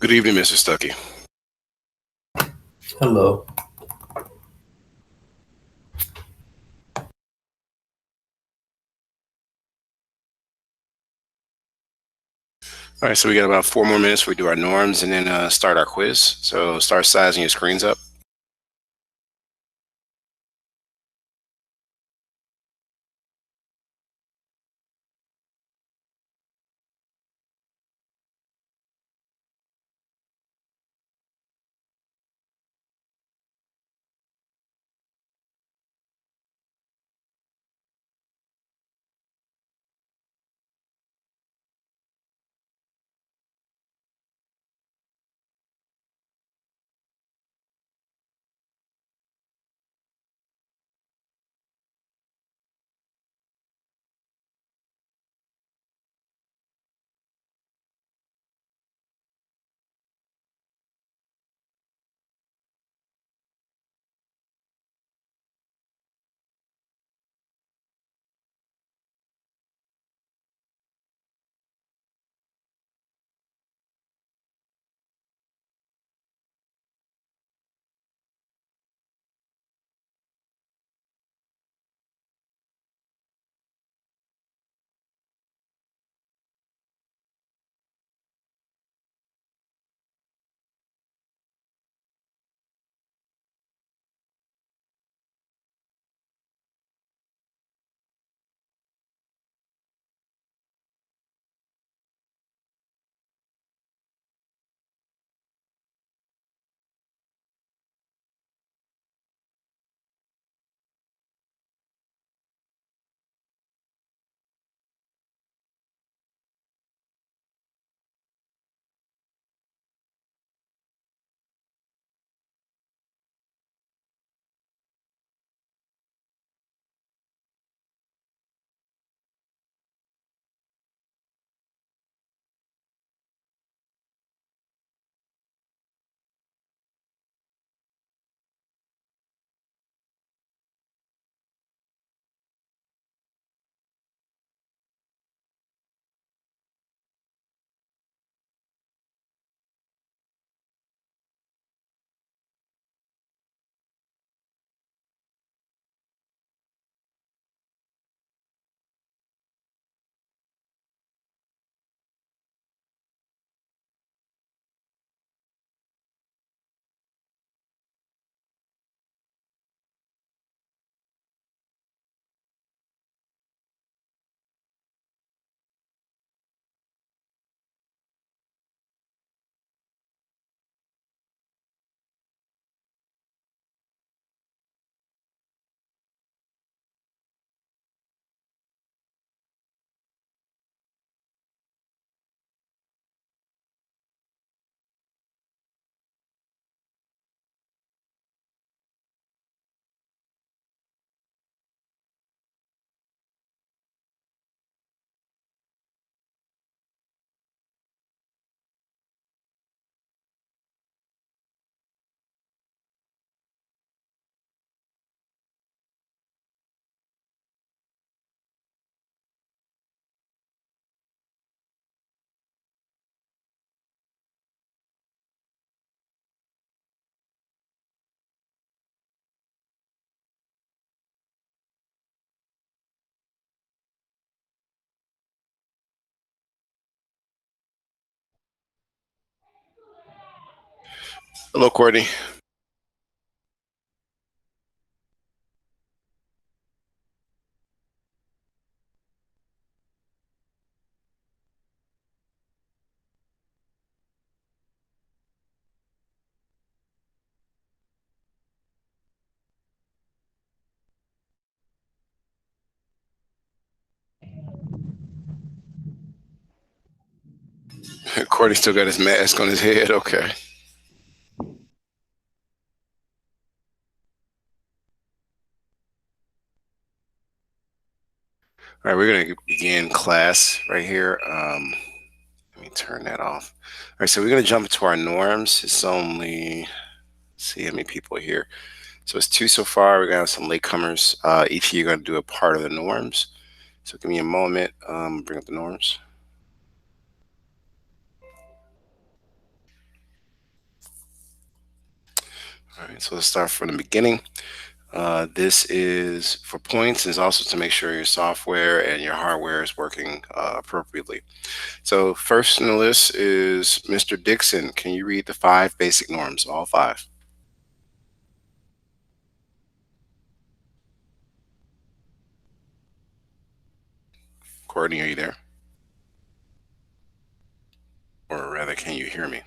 Good evening, Mr. Stuckey. Hello. All right, so we got about 4 more minutes before we do our norms and then start our quiz. So start sizing your screens up. Hello, Courtney. Courtney still got his mask on his head. Okay. All right, we're going to begin class right here. Let me turn that off. All right, so we're going to jump into our norms. It's only, let's see how many people are here. So it's 2 so far. We're going to have some latecomers. Each of you are going to do a part of the norms. So give me a moment. Bring up the norms. All right, so let's start from the beginning. This is for points, and is also to make sure your software and your hardware is working appropriately. So first on the list is Mr. Dixon. Can you read the five basic norms, all five? Courtney, are you there? Or rather, can you hear me?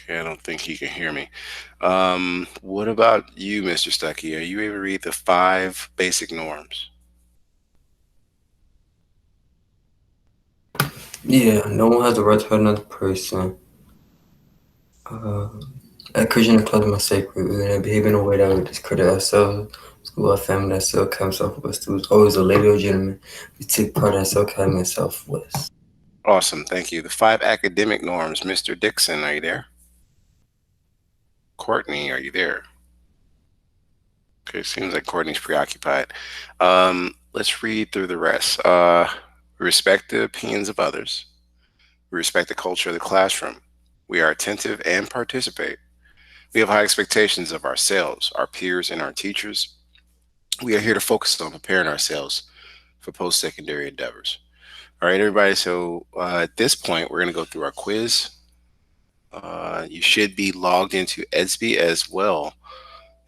Okay, I don't think he can hear me. What about you, Mr. Stuckey? Are you able to read the five basic norms? Yeah, no one has the right to hurt another person. Uh, encouraging the close my sacred. We're gonna behave in a way that would discredit ourselves, school, our family, that self care, self worth. Students always a lady or gentleman. We take part in self care and self worth. Awesome, thank you. The five academic norms, Mr. Dixon, are you there? Courtney, are you there? Okay, seems like Courtney's preoccupied. Let's read through the rest. Respect the opinions of others. We respect the culture of the classroom. We are attentive and participate. We have high expectations of ourselves, our peers, and our teachers. We are here to focus on preparing ourselves for post secondary endeavors. All right, everybody. So at this point, we're going to go through our quiz. You should be logged into EDSB as well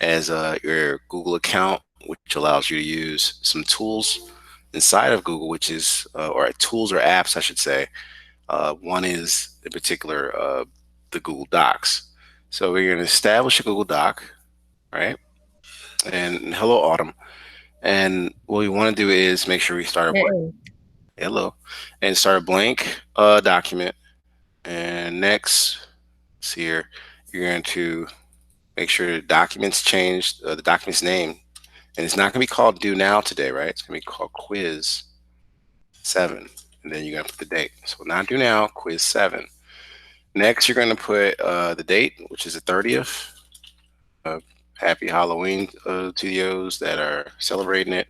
as your Google account, which allows you to use some tools inside of Google, which is, or tools or apps, I should say. One is in particular the Google Docs. So we're going to establish a Google Doc, right? And hello, Autumn. And what we want to do is make sure we start a blank. Hey, Hello, and start a blank document. And next, see here, you're going to make sure the document's changed, the document's name, and it's not going to be called Due Now today, right? It's going to be called Quiz 7, and then you're going to put the date. So not Due Now, Quiz 7. Next, you're going to put the date, which is the 30th. Happy Halloween to those that are celebrating it.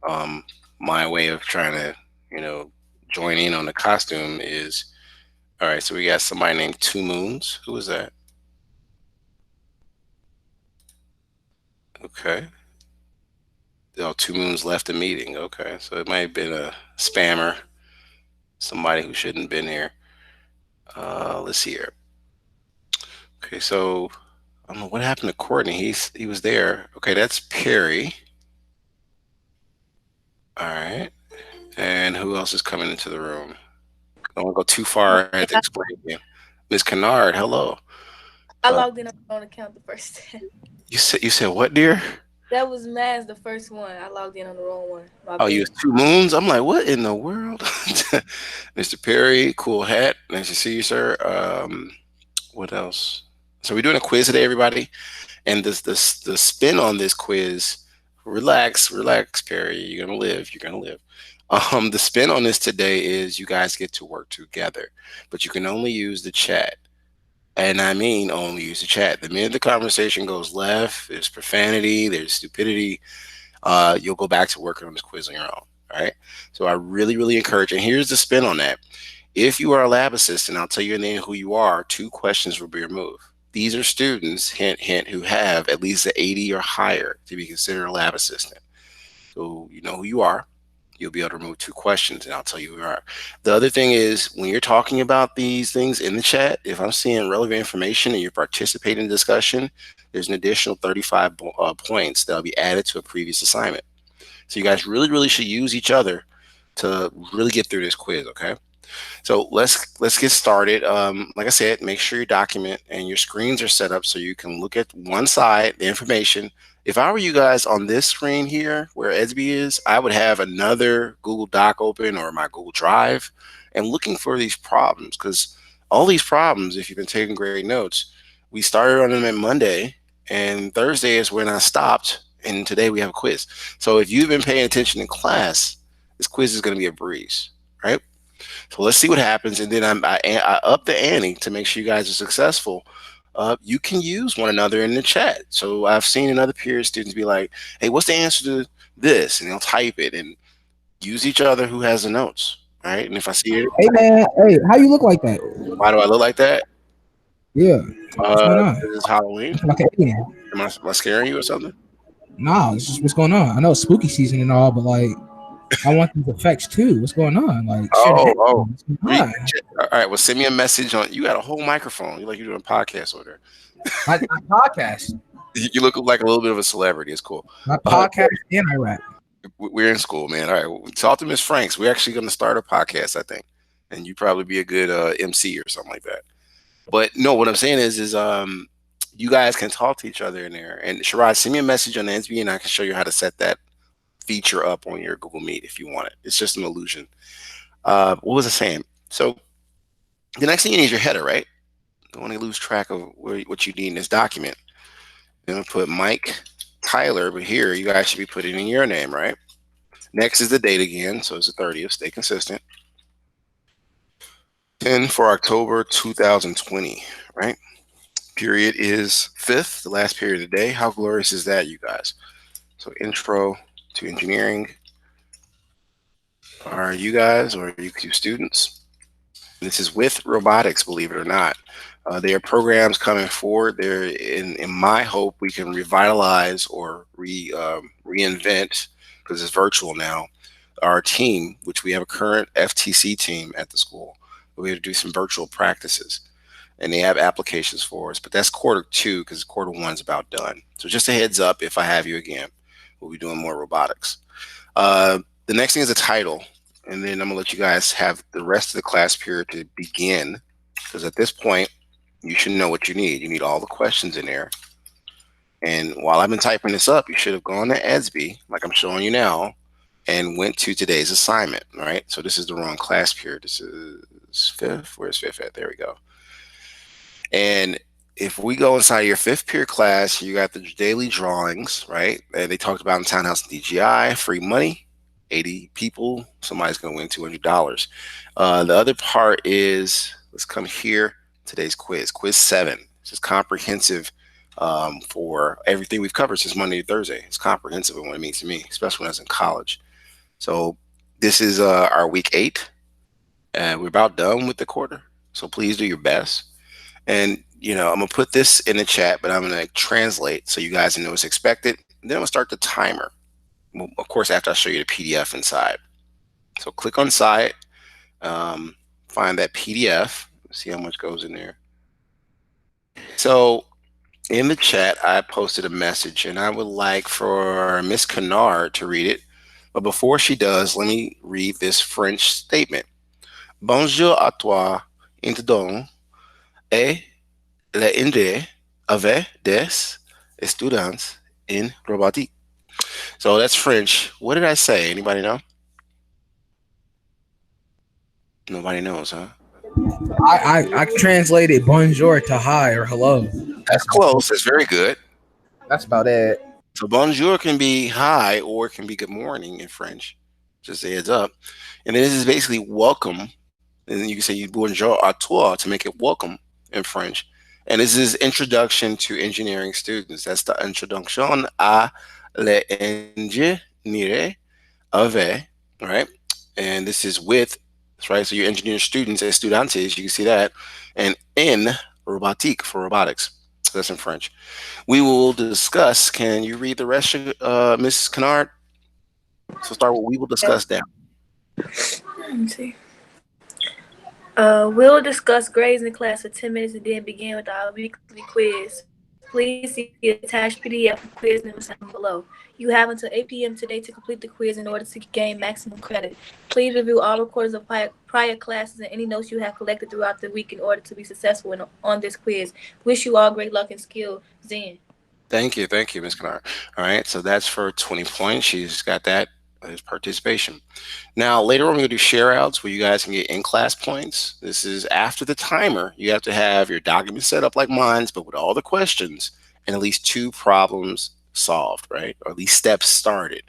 Um, my way of trying to, you know, join in on the costume is all right. So we got somebody named Two Moons. Who is that? Okay. Oh, Two Moons left the meeting. Okay, so it might have been a spammer, somebody who shouldn't have been here. Let's see here. Okay, so I don't know what happened to Courtney. He was there. Okay, that's Perry. All right, and who else is coming into the room? I don't want to go too far. I had to explain to you. Miss Kennard, hello. I Uh, logged in on my own account the first time. you said what, dear? That was Maz, the first one. I logged in on the wrong one. My Oh, you bad. was Two Moons. I'm like, what in the world? Mr. Perry, cool hat. Nice to see you, sir. What else? So we're doing a quiz today, everybody. And this the spin on this quiz. Relax, Perry. You're gonna live. You're gonna live. The spin on this today is you guys get to work together, but you can only use the chat. And I mean only use the chat. The minute the conversation goes left, there's profanity, there's stupidity, you'll go back to working on this quiz on your own. All right. So I really, really encourage, and here's the spin on that. If you are a lab assistant, I'll tell you in the end who you are. Two questions will be removed. These are students, hint, hint, who have at least an 80 or higher to be considered a lab assistant. So you know who you are. You'll be able to remove two questions, and I'll tell you who you are. The other thing is when you're talking about these things in the chat, if I'm seeing relevant information and you're participating in the discussion, there's an additional 35 points that'll be added to a previous assignment. So you guys really, really should use each other to really get through this quiz, okay? So let's get started. Like I said, make sure your document and your screens are set up so you can look at one side, the information. If I were you guys on this screen here where Edsby is, I would have another Google Doc open or my Google Drive and looking for these problems because all these problems, if you've been taking great notes, we started on them at Monday and Thursday is when I stopped and today we have a quiz. So if you've been paying attention in class, this quiz is going to be a breeze, right? So let's see what happens, and then I up the ante to make sure you guys are successful. You can use one another in the chat. So I've seen in other peer students be like, "Hey, what's the answer to this?" And they'll type it and use each other who has the notes. All right, and if I see it, Hey man, hey, how you look like that? why do I look like that? Yeah, what's going on? This is Halloween. Looking like an alien. Am I scaring you or something? Nah, it's just what's going on. I know it's spooky season and all, but like, I want these effects too. What's going on? Like, shit Oh, oh. happening. What's going on? All right. Well, send me a message on. You got a whole microphone. You like you're doing a podcast over there. My podcast, You look like a little bit of a celebrity. It's cool. my podcast, and I rap. We're in school, man. All right. Well, talk to Miss Franks. We're actually going to start a podcast, I think, and you probably be a good MC or something like that. But no, what I'm saying is you guys can talk to each other in there. And Sharad, send me a message on the NSB, and I can show you how to set that feature up on your Google Meet if you want it. It's just an illusion. What was I saying? So the next thing you need is your header, right? Don't want to lose track of what you need in this document. I'm going to put Mike Tyler, but here you guys should be putting in your name, right? Next is the date again, so it's the 30th. Stay consistent. 10 for October 2020, right? Period is 5th, the last period of the day. How glorious is that, you guys? So intro to engineering. Are you guys or you students? This is with robotics, believe it or not. There are programs coming forward. There, in my hope, we can revitalize or reinvent, because it's virtual now, our team, which we have a current FTC team at the school. We have to do some virtual practices, and they have applications for us. But that's quarter 2, because quarter 1 is about done. So just a heads up, if I have you again, we'll be doing more robotics. The next thing is a title. And then I'm gonna let you guys have the rest of the class period to begin, because at this point you should know what you need. You need all the questions in there. And while I've been typing this up, you should have gone to EDSB, like I'm showing you now, and went to today's assignment. All right. So this is the wrong class period. This is 5th. Where's 5th at? There we go. And if we go inside your 5th period class, you got the daily drawings, right? And they talked about in Townhouse DGI, free money. 80 people, somebody's going to win $200. The other part is, let's come here, today's quiz 7. This is comprehensive for everything we've covered since Monday to Thursday. It's comprehensive in what it means to me, especially when I was in college. So this is our week 8, and we're about done with the quarter. So please do your best. And, I'm going to put this in the chat, but I'm going to translate so you guys know what's expected. And then I'm going to start the timer. Well, of course, after I show you the PDF inside. So click on site, find that PDF, see how much goes in there. So in the chat, I posted a message, and I would like for Miss Kennard to read it. But before she does, let me read this French statement. Bonjour à toi, intendons, et l'indé avec des étudiants in robotique. So that's French. What did I say? Anybody know? Nobody knows, huh? I translated bonjour to hi or hello. That's close. That's very good. That's about it. So bonjour can be hi, or it can be good morning in French. Just a heads up. And then this is basically welcome. And then you can say bonjour à toi to make it welcome in French. And this is introduction to engineering students. That's the introduction à l'ingénierie avec, right? And this is with, right? So your engineering students, estudiantes, you can see that. And in robotique for robotics. That's in French. We will discuss. Can you read the rest, Ms. Kennard? So start with we will discuss down. Let me see. We'll discuss grades in class for 10 minutes and then begin with our weekly quiz. Please see the attached PDF quiz number 7 below. You have until 8 p.m. today to complete the quiz in order to gain maximum credit. Please review all recordings of prior classes and any notes you have collected throughout the week in order to be successful on this quiz. Wish you all great luck and skill. Zen. Thank you, Ms. Kennard. All right, so that's for 20 points. She's got that as participation. Now, later on, we're going to do share outs where you guys can get in-class points. This is after the timer. You have to have your document set up like mine's, but with all the questions and at least 2 problems solved, right? Or at least steps started.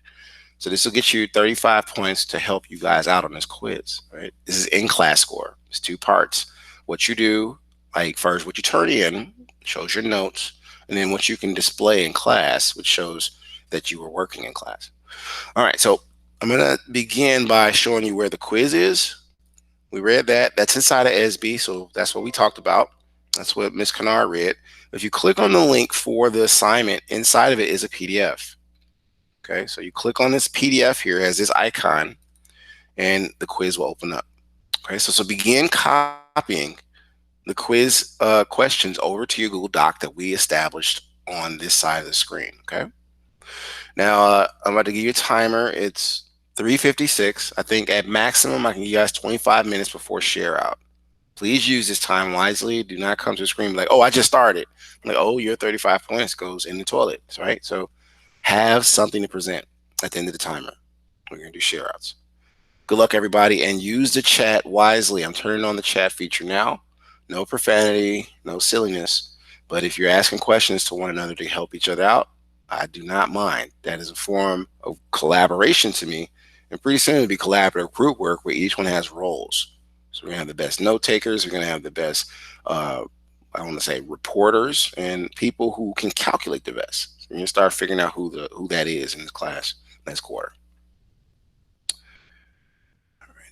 So this will get you 35 points to help you guys out on this quiz, right? This is in-class score. It's 2 parts. What you do, like first, what you turn in shows your notes, and then what you can display in class, which shows that you were working in class. All right, so I'm going to begin by showing you where the quiz is. We read that. That's inside of SB, so that's what we talked about. That's what Miss Kennard read. If you click on the link for the assignment, inside of it is a PDF. Okay, so you click on this PDF here as this icon, and the quiz will open up. Okay, so begin copying the quiz questions over to your Google Doc that we established on this side of the screen. Okay. Now I'm about to give you a timer. It's 3:56. I think at maximum I can give you guys 25 minutes before share out. Please use this time wisely. Do not come to the screen like, oh, I just started. Like, oh, your 35 points goes in the toilet. Right. So have something to present at the end of the timer. We're gonna do share outs. Good luck, everybody, and use the chat wisely. I'm turning on the chat feature now. No profanity, no silliness. But if you're asking questions to one another to help each other out, I do not mind. That is a form of collaboration to me. And pretty soon it'll be collaborative group work where each one has roles. So we're going to have the best note takers. We're going to have the best, I want to say, reporters and people who can calculate the best. So we're going to start figuring out who that is in this class next quarter.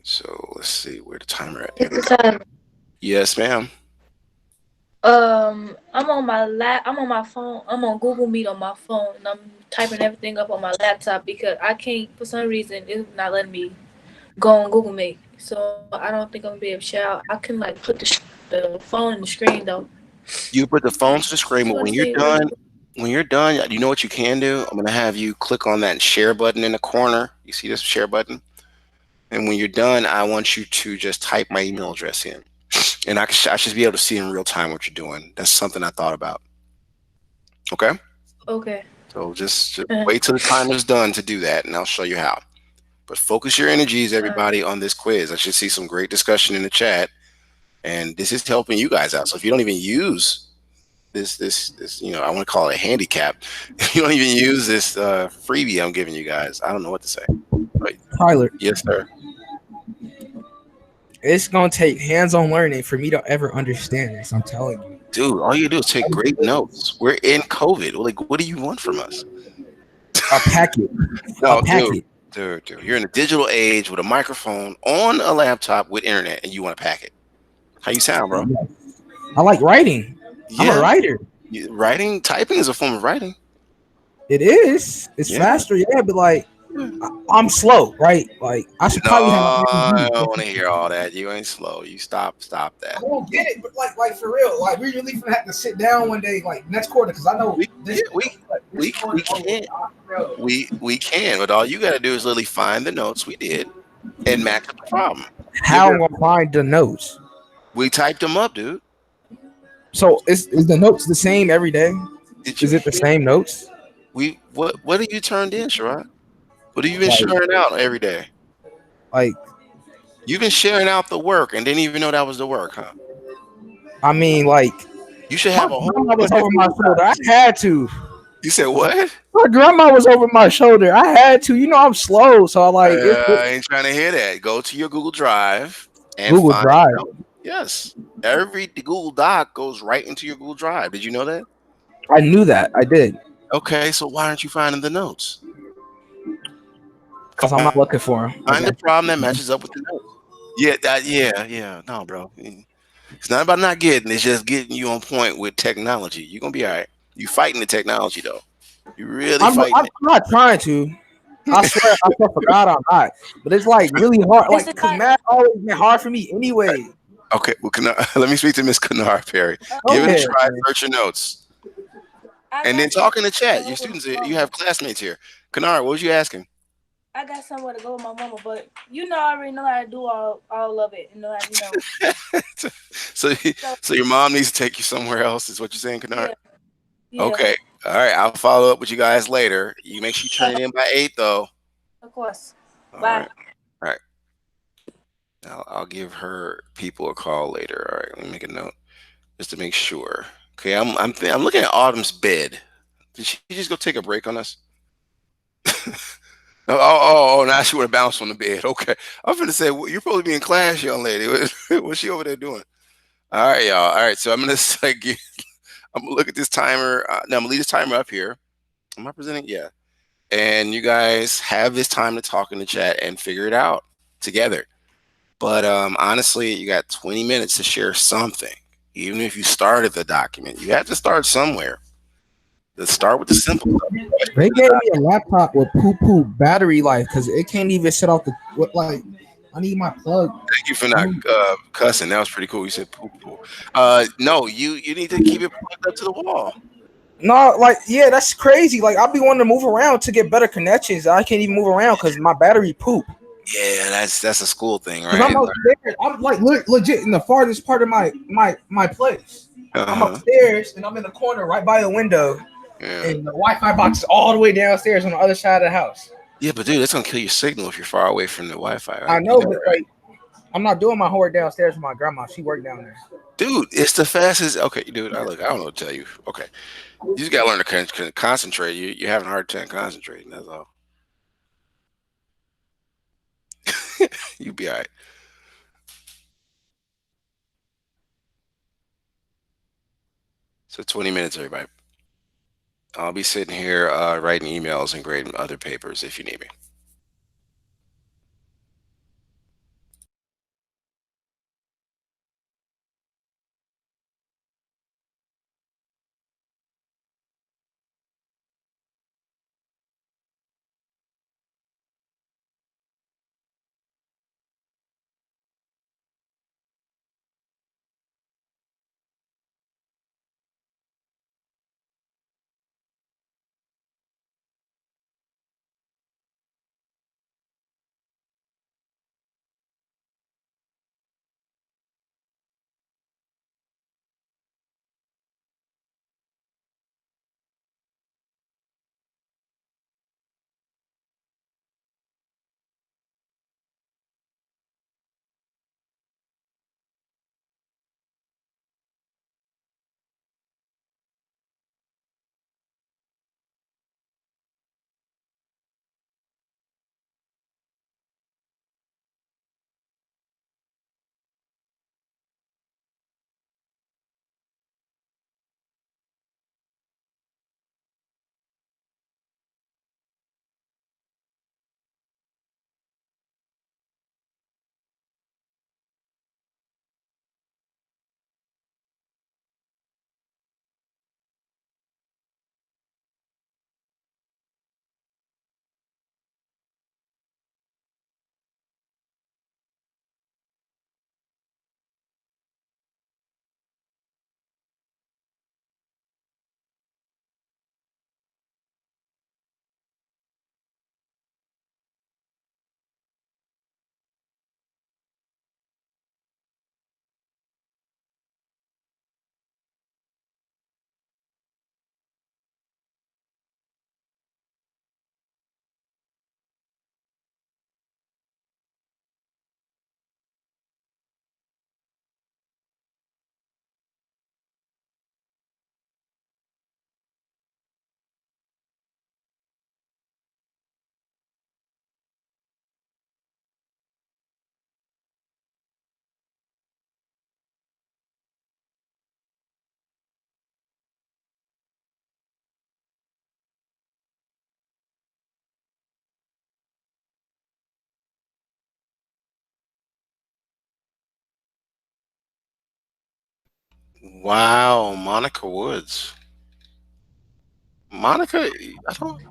So let's see where the timer at. It's the time. Yes, ma'am. I'm on my phone. I'm on Google Meet on my phone, and I'm typing everything up on my laptop because I can't, for some reason, it's not letting me go on Google Meet. So I don't think I'm gonna be able to share out. I can like put the phone in the screen though. You put the phone to the screen, You but want to say when you're done, you know what you can do? I'm gonna have you click on that share button in the corner. You see this share button? And when you're done, I want you to just type my email address in. And I should be able to see in real time what you're doing. That's something I thought about. Okay? Okay. So just wait till the timer's done to do that, and I'll show you how. But focus your energies, everybody, on this quiz. I should see some great discussion in the chat, and this is helping you guys out. So if you don't even use this, I want to call it a handicap. If you don't even use this freebie I'm giving you guys, I don't know what to say. But, Tyler, yes, sir. it's gonna take hands-on learning for me to ever understand this. I'm telling you, Dude, all you do is take great notes. We're in COVID. Like, what do you want from us? a packet, No, a packet. dude. You're in a digital age with a microphone on a laptop with internet, and you want to pack it. How you sound, bro? I like writing. I'm a writer. Typing is a form of writing. It is. It's faster, yeah, but like I'm slow, right? Like I should probably have. I don't want to hear all that. You ain't slow. You stop that. I don't get it, but like for real, like we really gonna have to sit down one day, like next quarter, because I know we can, but all you got to do is literally find the notes we did and match up the problem. How am I find the notes? We typed them up, dude. So is the notes the same every day? Is it the same notes? What have you turned in, Sherrod? What have you been sharing out every day? Like you've been sharing out the work and didn't even know that was the work, huh? I mean, like you should have a whole. Grandma was over my shoulder. I had to. You said what? My grandma was over my shoulder. I had to. You know I'm slow, so I like. I ain't trying to hear that. Go to your Google Drive and Google Drive. Yes, every Google Doc goes right into your Google Drive. Did you know that? I knew that. I did. Okay, so why aren't you finding the notes? Because I'm not looking for them. Find the problem that matches up with the notes. Yeah. No, bro. It's not about not getting. It's just getting you on point with technology. You're gonna be all right. You fighting the technology though. You really fighting. I'm not trying to. I swear for God I'm not. But it's like really hard. Like because math always been hard for me anyway. Okay, well, let me speak to Miss Kennard Perry. Give it a try. Search your notes, and then talk in the chat. Your students, you have classmates here. Kennard, what was you asking? I got somewhere to go with my mama, but I already know how to do all of it. So your mom needs to take you somewhere else, is what you're saying, Kennard? Yeah. Okay. All right. I'll follow up with you guys later. You make sure you turn it in by 8, though. Of course. Bye. All right. I'll give her people a call later. All right. Let me make a note just to make sure. Okay. I'm looking at Autumn's bed. Did she just go take a break on us? Oh, now she would have bounced on the bed. Okay. I'm going to say, well, you're supposed to be in class, young lady. What's she over there doing? All right, y'all. All right. So I'm going to I'm going to look at this timer. Now I'm going to leave this timer up here. Am I presenting? Yeah. And you guys have this time to talk in the chat and figure it out together. But honestly, you got 20 minutes to share something. Even if you started the document, you have to start somewhere. Let's start with the simple stuff. They gave me a laptop with poo poo battery life because it can't even shut off the what like. I need my plug. Thank you for I not need, cussing. That was pretty cool. You said poo poo. No, you need to keep it plugged up to the wall. no, like yeah, that's crazy. Like I'll be wanting to move around to get better connections. I can't even move around because my battery poop. Yeah, that's a school thing, Because I'm right? upstairs. I'm like legit in the farthest part of my place. Uh I'm huh. upstairs and I'm in the corner right by the window, Yeah. and the Wi-Fi box is all the way downstairs on the other side of the house. Yeah, but dude, that's gonna kill your signal if you're far away from the Wi-Fi, I right? You know, know, but right? like I'm not doing my homework downstairs with my grandma. She worked down there. Dude, it's the fastest. Okay, dude, I don't know what to tell you. Okay, you just gotta learn to concentrate. You're having a hard time concentrating. That's all. You'll be all right. So 20 minutes, everybody. I'll be sitting here writing emails and grading other papers if you need me. Wow, Monica Woods. Monica, I don't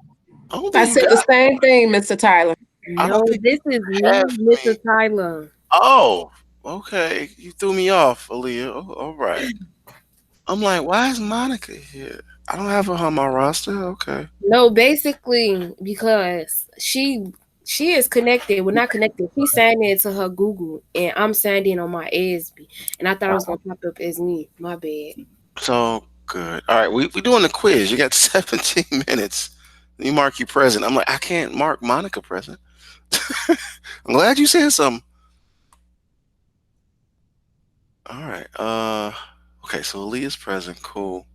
I think you said the got. same thing, Mr. Tyler. I don't No, think this is you me, have Mr. me. Tyler. Oh, okay. You threw me off, Aaliyah. Oh, all right. I'm like, why is Monica here? I don't have her on my roster. Okay. No, basically because she is connected. We're not connected. She signed in to her Google, and I'm signed in on my ASB, and I thought it was gonna pop up as me. My bad. So good. All right, we doing the quiz. You got 17 minutes. You mark you present. I'm like, I can't mark Monica present. I'm glad you said something. All right. Okay, so Aaliyah's present. Cool.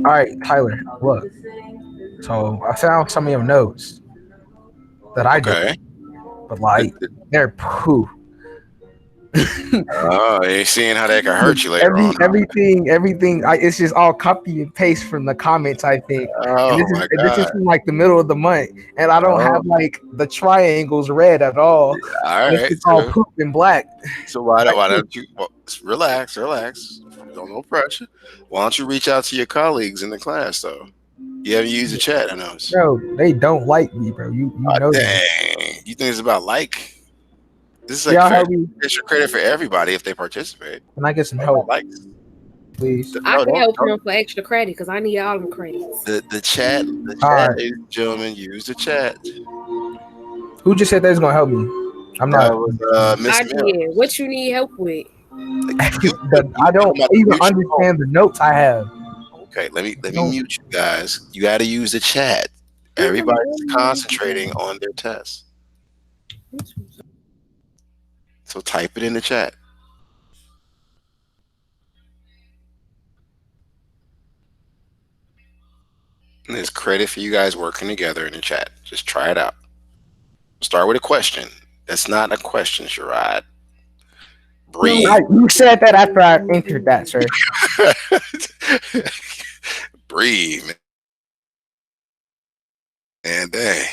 All right, Tyler. Look. So I found some of your notes that I did, Okay. but The- like the- they're poo. Oh, you seeing how that can hurt you later Every on, huh? everything. It's just all copy and paste from the comments I think, and Oh my this is God. from like the middle of the month, and I don't Oh, have like the triangles red at all. all It's right. just all poop and black. So I why can't, don't you relax, relax? Don't no pressure. Why don't you reach out to your colleagues in the class though? You haven't used the chat, I know. bro. They don't like me, bro. You Ah, know that. dang. You think it's about like? This is like Y'all for help me. extra credit for everybody if they participate. Can I get some It's about help, likes. please? I No, can help don't. him for extra credit because I need all them credits. The All chat, right. ladies and gentlemen, use the chat. Who just said they was gonna help me? I'm That not. was Miss I Mill. did. What you need help with? You I don't talking about the even mutual phone. understand the notes I have. Okay, let me No. mute you guys. You got to use the chat. Everybody's concentrating on their test. So type it in the chat. And there's credit for you guys working together in the chat. Just try it out. Start with a question. That's not a question, Sherrod. Breathe. You said that after I entered that, sir. Breathe, man. Dang.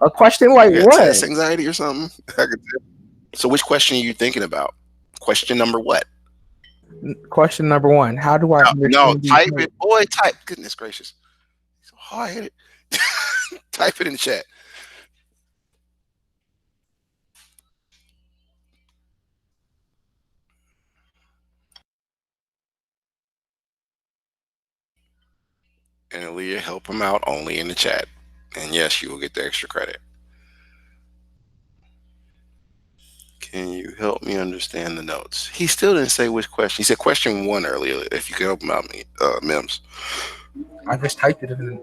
A question like You got what? test anxiety or something? I could tell. So which question are you thinking about? Question number what? Question number one: how do I No, understand these type notes? it. Boy, type. Goodness gracious. So hard headed. Type it in the chat. And Aaliyah, help him out only in the chat. And yes, you will get the extra credit. Can you help me understand the notes? He still didn't say which question. He said question one earlier. If you can help him out, Mims. I just typed it in.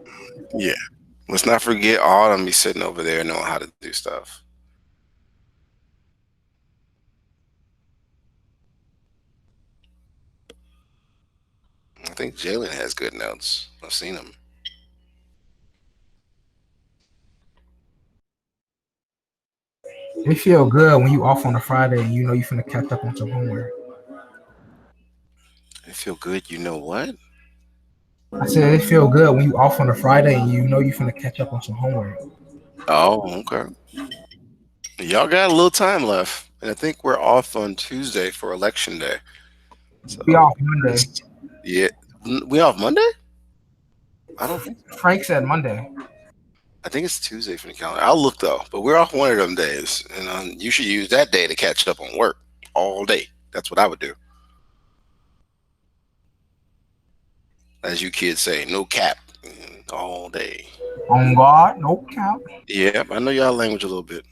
Yeah. Let's not forget Autumn be sitting over there knowing how to do stuff. I think Jalen has good notes. I've seen him. It feel good when you off on a Friday and you know you finna catch up on some homework. I feel good. You know what? I said it feel good when you off on a Friday and you know you finna catch up on some homework. Oh, okay. Y'all got a little time left. And I think we're off on Tuesday for election day. We So, off Monday. yeah. We off Monday? I don't think so. Frank said Monday. I think it's Tuesday for the calendar. I'll look though, but we're off one of them days, and you should use that day to catch up on work all day. That's what I would do. As you kids say, no cap, all day. On God, no count. Yep, I know y'all language a little bit.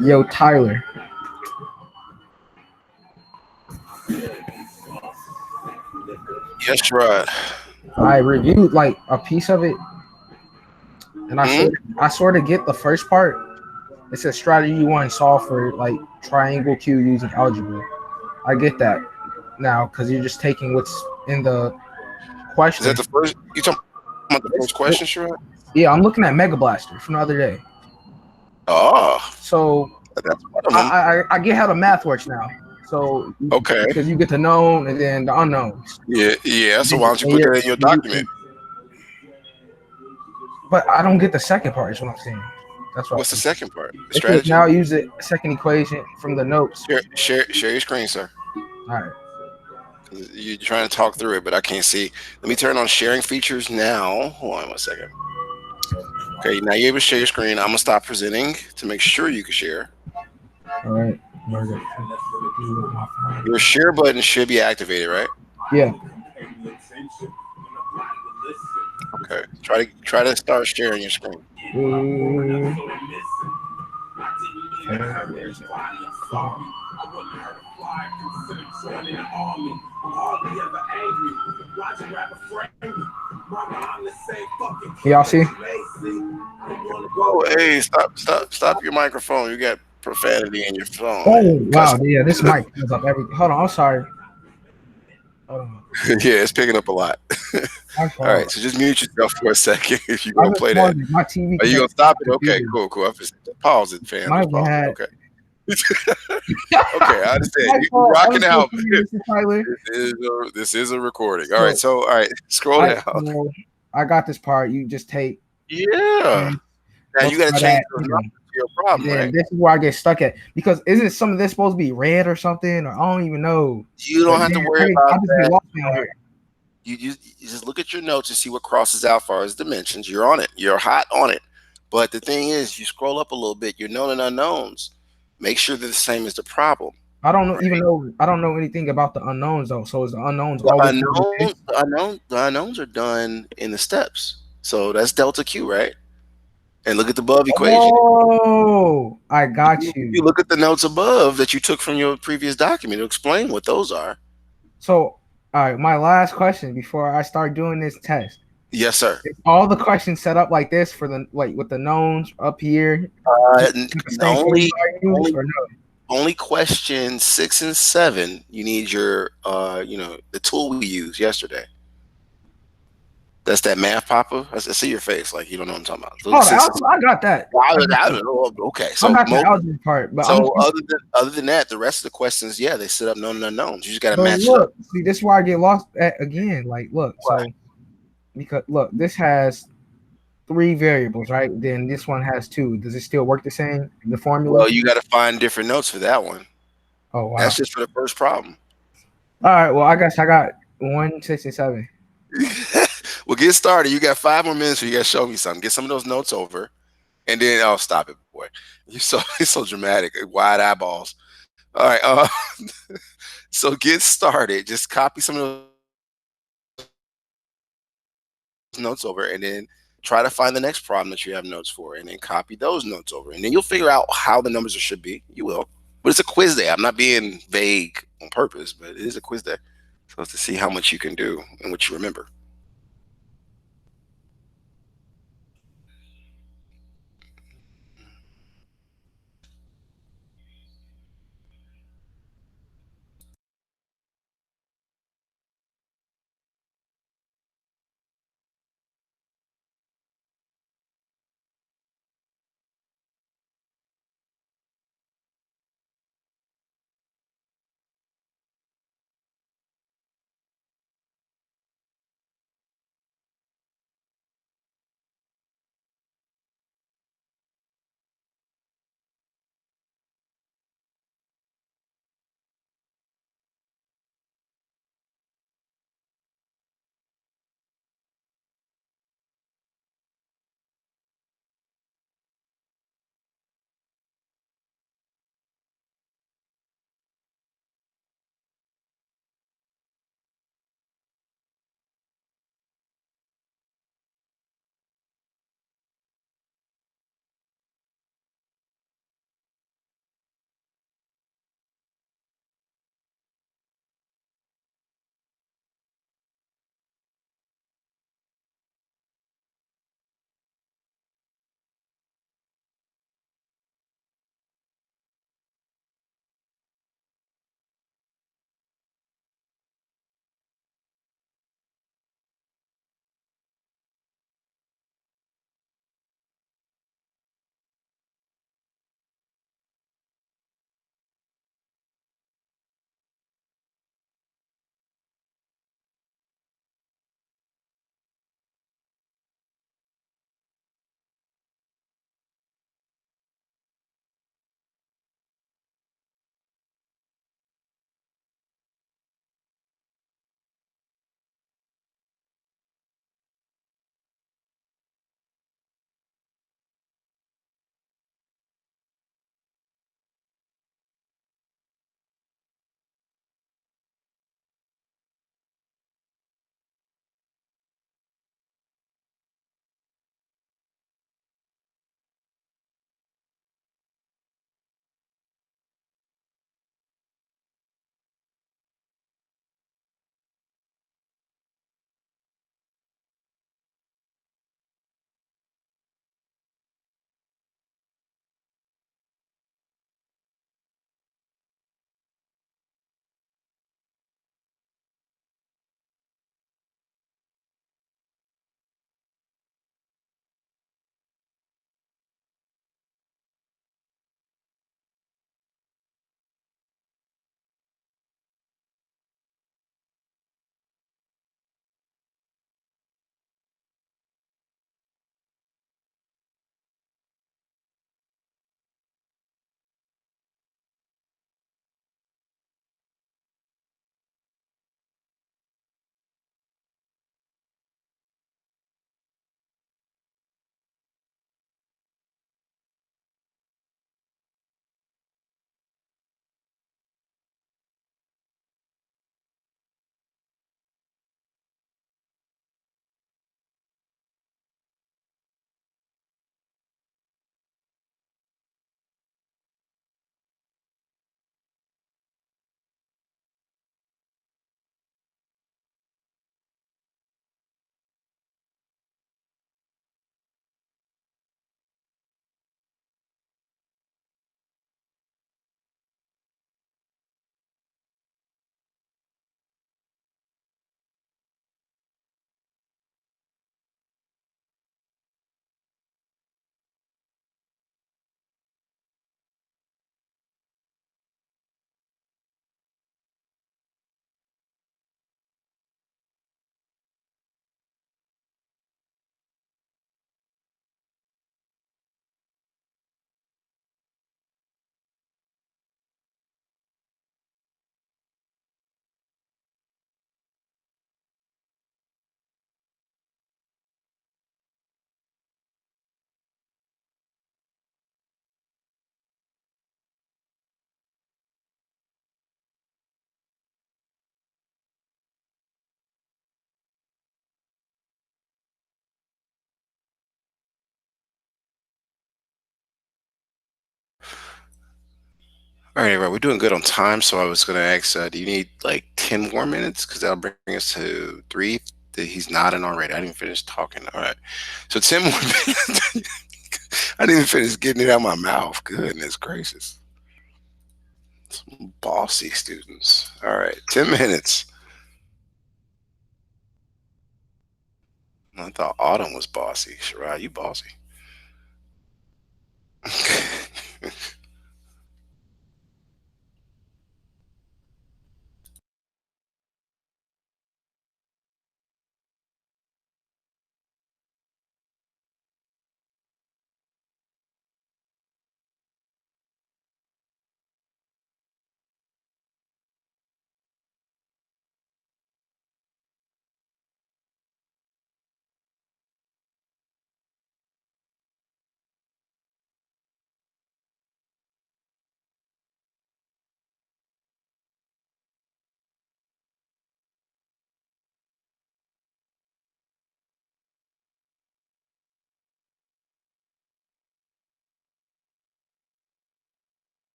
Yo, Tyler. Yes, right. I reviewed like a piece of it, and Hmm? I sort of get the first part. It says strategy one, solve for like triangle Q using algebra. I get that now because you're just taking what's in the Is that question. the first? You talking about the It's, first question, Sherrod? yeah, I'm looking at Mega Blaster from the other day. Oh, So that's one of them. I get how the math works now. So Okay. because you get the known and then the unknowns. Yeah, yeah. So And why don't you put that in your document? but I don't get the second part. Is what I'm saying. That's what What's the second part? The it says. strategy? Now use the second equation from the notes. Share your screen, sir. All right. 'Cause you're trying to talk through it, but I can't see. Let me turn on sharing features now. Hold on one second. Okay, now you're able to share your screen. I'm gonna stop presenting to make sure you can share. All right. Your share button should be activated, right? Yeah. Okay. Try to start sharing your screen. Y'all see? Oh, hey, stop your microphone. You got profanity in your phone, Oh man. Cuss. wow, yeah, this mic pulls up everything. Hold on, I'm sorry. Hold on. Yeah, it's picking up a lot. My All right, fault. so just mute yourself for a second if you're I gonna just play that. paused it. My TV Are you gonna connected to stop my it? Okay, computer. cool. I'm just pause it, fam. My Just pause it. bad. Okay. Okay, I understand. My You fault. I'm rocking so out. sorry, Mr. Tyler. This is a recording. All right, So so all right, scroll down. I got this part. You just take Yeah. and Now you got to multiply change that those in. numbers to your And problem, then right? this is where I get stuck at because isn't some of this supposed to be red or something? Or I don't even know. You But don't have to man, worry about I just get that. lost down here. You just look at your notes and see what crosses out as far as dimensions. You're on it. You're hot on it. But the thing is, you scroll up a little bit. Your known and unknowns. Make sure they're the same as the problem. I don't know even know I don't know anything about the unknowns though. So is the unknowns The always unknowns are done in the steps. So that's delta Q, right? And look at the above equation. Oh, I got If you you. look at the notes above that you took from your previous document, it'll explain what those are. So, all right, my last question before I start doing this test. Yes, sir. Is all the questions set up like this for the like with the knowns up here? The same Only formula I use only or no? only question 6 and 7. You need your the tool we used yesterday. That's that math popper. I see your face like you don't know what I'm talking about. Look, Oh, the 6 and algebra, I got that. 7. I don't know. Okay, I so got the algebra part, but I'm so other than that, the rest of the questions, yeah, they set up known and unknowns. You just got to but match it up. look, see, this is where I get lost at again. Like, look, Why? so because look, this has 3 variables, right? Then this one has 2. Does it still work the same? The formula? Well, you got to find different notes for that one. Oh wow. That's just for the first problem. All right. Well, I guess I got 1, 6, and 7. Well, get started. You got 5 more minutes. So you got to show me something. Get some of those notes over, and then I'll stop it, boy. You're so dramatic. Wide eyeballs. All right. So get started. Just copy some of those notes over, and then try to find the next problem that you have notes for, and then copy those notes over, and then you'll figure out how the numbers should be. You will. But it's a quiz day. I'm not being vague on purpose, but it is a quiz day. So it's to see how much you can do and what you remember. right, we're doing good on time. So I was going to ask, do you need like 10 more minutes? Because that'll bring us to three. He's nodding already. I didn't finish talking. All right. So 10 more minutes. I didn't even finish getting it out of my mouth. Goodness gracious. Some bossy students. All right. 10 minutes. I thought Autumn was bossy. Shirai, you bossy.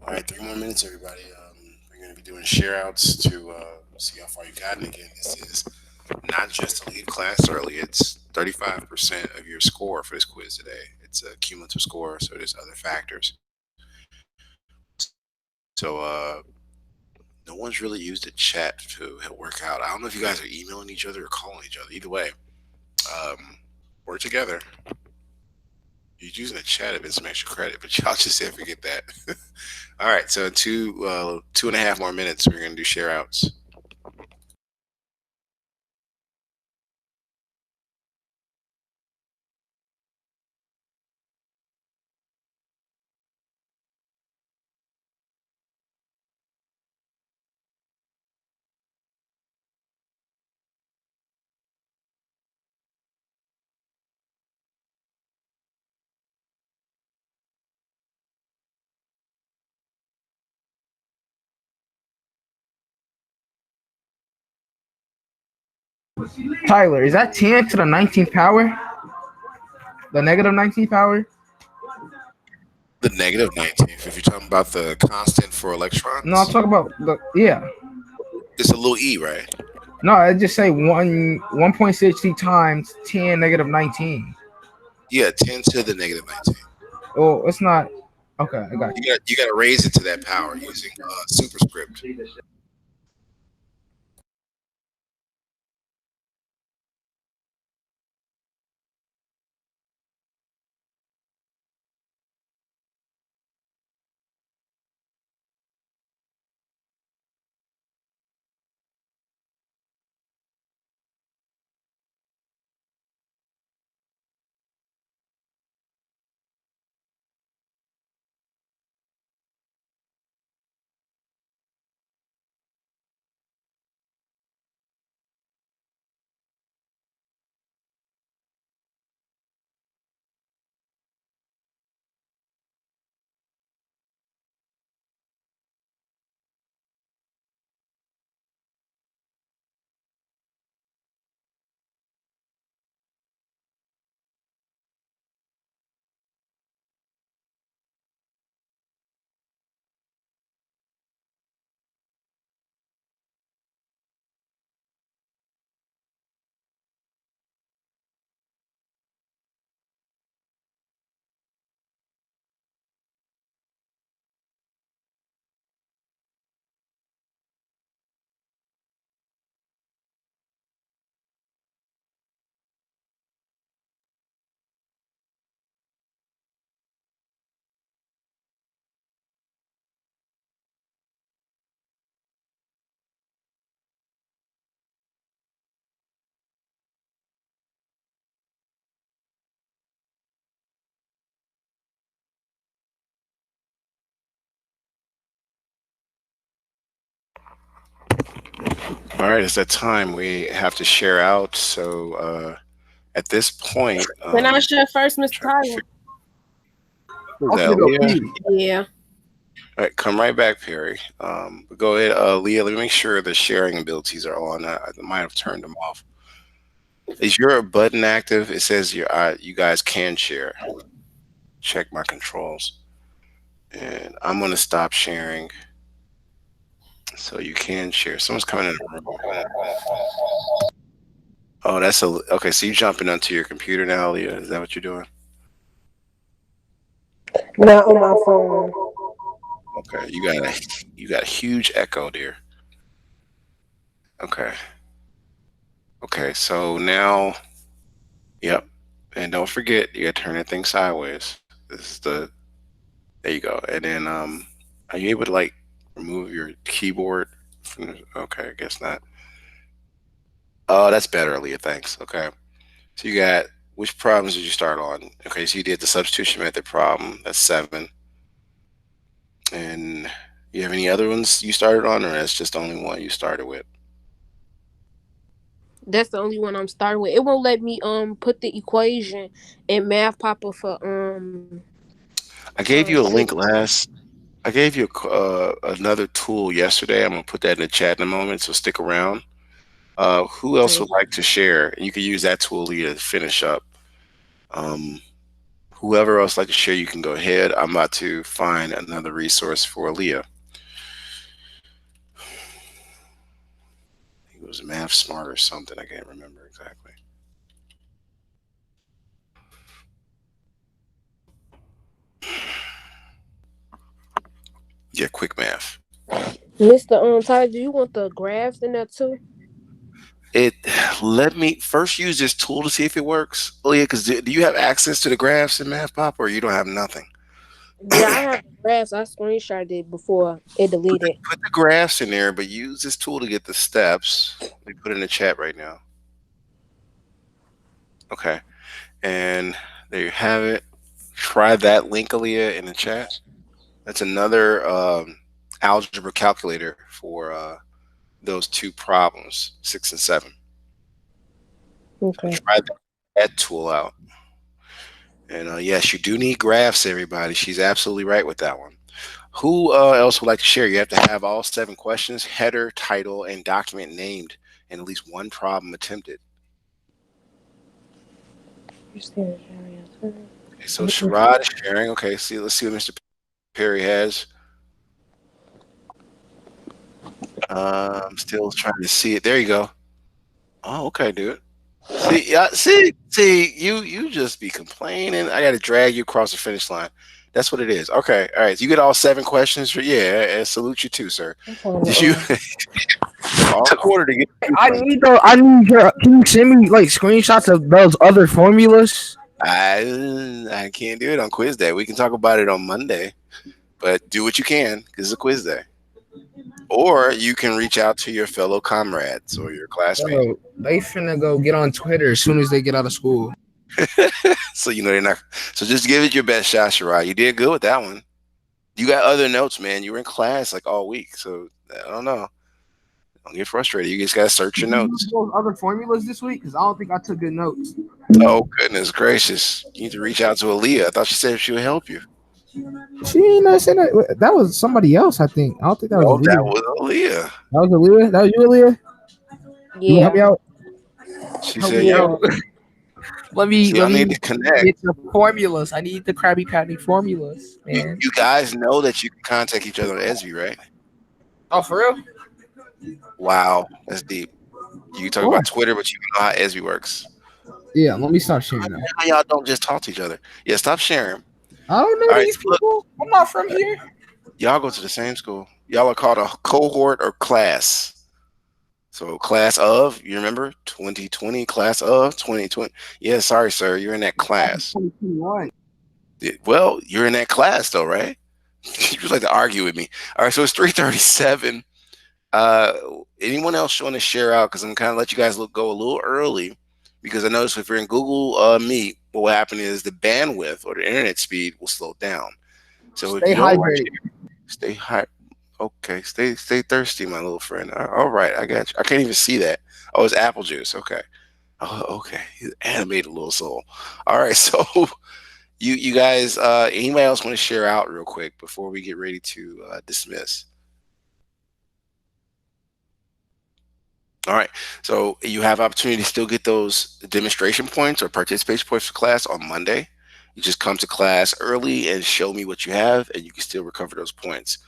All right, 3 more minutes, everybody. We're going to be doing share outs to see how far you got. And again, this is not just to leave class early, it's 35% of your score for this quiz today. It's a cumulative score, so there's other factors. So, no one's really used the chat to help work out. I don't know if you guys are emailing each other or calling each other. Either way, um, work together. You're using the chat if it's some extra credit, but y'all just said forget that. All right, so 2.5 more minutes, we're gonna do share outs. Tyler, is that 10 to the 19th power? The negative 19th power? The negative 19th. If you're talking about the constant for No, I'm electrons, talking about the yeah. it's a little e, right? No, I just say 1.60 times 10 negative 19. Yeah, 10 to the negative 19. Oh, it's not. Okay, I got you. You got to raise it to that power using superscript. All right, it's that time we have to share out. So at this point, Can I share first, Mr. trying to Tyler? figure who's that, Okay, go. Leah? Yeah. All right, come right back, Perry. But go ahead, Leah. Let me make sure the sharing abilities are on. I might have turned them off. Is your button active? It says you guys can share. Check my controls, and I'm gonna stop sharing so you can share. Someone's coming in the room. Oh, that's a okay. So you jumping onto your computer now, Leah? Is that what you're doing? Not on my phone. Okay, you got a huge echo there. Okay, okay. So now, yep. And don't forget, you got to turn that thing sideways. This is there you go. And then are you able to like remove your keyboard from okay, I guess not. Oh, that's better, Leah. Thanks. Okay. So you got which problems did you start on? Okay, so you did the substitution method problem. That's 7. And you have any other ones you started on, or that's just the only one you started with? That's the only one I'm starting with. It won't let me put the equation in Math Papa for I gave you a six. link last. I gave you another tool yesterday. I'm gonna put that in the chat in a moment, so stick around. Who else Okay. would like to share? And you can use that tool Leah, to finish up. Um, Whoever else like to share, you can go ahead. I'm about to find another resource for Leah. He was Math Smart or something. I can't remember exactly. Yeah, quick math. Mr. Tyler, do you want the graphs in there too? It let me first use this tool to see if it works. Leah, because do you have access to the graphs in Math Pop, or you don't have nothing? Yeah, I have the graphs. I screenshotted it before it deleted. Put the graphs in there, but use this tool to get the steps. Let me put it in the chat right now. Okay, and there you have it. Try that link, Aaliyah, in the chat. That's another algebra calculator for those two problems, 6 and 7. So Okay. try that tool out. And yes, you do need graphs, everybody. She's absolutely right with that one. Who else would like to share? You have to have all 7 questions, header, title, and document named, and at least one problem attempted. Okay, so Sherrod is sharing. Okay, let's see what Mr. Perry has. I'm still trying to see it. There you go. Oh, okay, dude. See, yeah, see, you just be complaining. I got to drag you across the finish line. That's what it is. Okay, all right. You get all 7 questions for and salute you too, sir. Did you all quarter to get? I need your. Can you send me like screenshots of those other formulas? I can't do it on quiz day. We can talk about it on Monday, but do what you can because it's a quiz day. Or you can reach out to your fellow comrades or your classmates. Bro, they finna go get on Twitter as soon as they get out of school. So you know they're not. So just give it your best shot, Shirai. You did good with that one. You got other notes, man. You were in class like all week, so I don't know. Don't get frustrated. You just gotta search your notes. Those other formulas this week because I don't think I took good notes. Oh goodness gracious! You need to reach out to Aaliyah. I thought she said she would help you. She ain't not saying that. That was somebody else. I think. I don't think that was Oh, that Aaliyah. was Aaliyah. That was Aaliyah. That was you, Aaliyah. You Yeah. help me out. She Help said, me "Yeah." out. Let me See, y'all need to connect. get the formulas. I need the Krabby Patty formulas, You, man. you guys know that you can contact each other on SB, right? Oh, for real? Wow, that's deep. You talk Why? about Twitter, but you know how SB works. Yeah, let me stop sharing that. How y'all don't just talk to each other? Yeah, stop sharing. I don't know All right, these look, people. I'm not from here. y'all go to the same school. Y'all are called a cohort or class. So class of, you remember 2020, class of 2020. Yeah, sorry, sir, you're in that class. 2021. Well, you're in that class though, right? You just like to argue with me. All right, so it's 3:37. Uh, Anyone else want to share out? Because I'm kind of let you guys go a little early because I noticed if you're in Google Meet, what will happen is the bandwidth or the internet speed will slow down. So if Stay you don't want hydrated. to stay high, okay, stay thirsty, my little friend. All right, I got you. I can't even see that. Oh, it's apple juice. Okay. Oh, okay. He's animated little soul. All right, so you guys, anybody else want to share out real quick before we get ready to dismiss? All right, so you have opportunity to still get those demonstration points or participation points for class on Monday. You just come to class early and show me what you have, and you can still recover those points.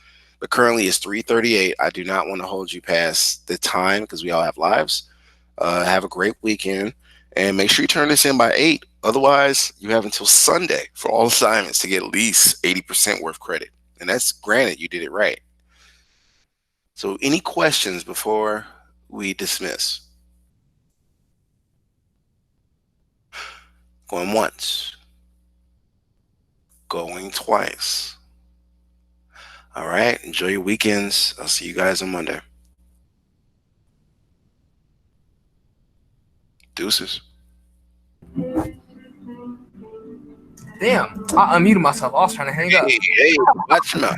But currently it's 3:38. I do not want to hold you past the time because we all have lives. Have a great weekend, and make sure you turn this in by 8. Otherwise, you have until Sunday for all assignments to get at least 80% worth credit. And that's granted you did it right. So any questions before we dismiss? Going once, going twice. All right, enjoy your weekends. I'll see you guys on Monday. Deuces. Damn, I unmuted myself. I was trying to hang up. Hey, watch your mouth.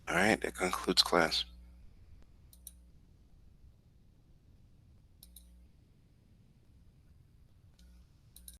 All right, that concludes class.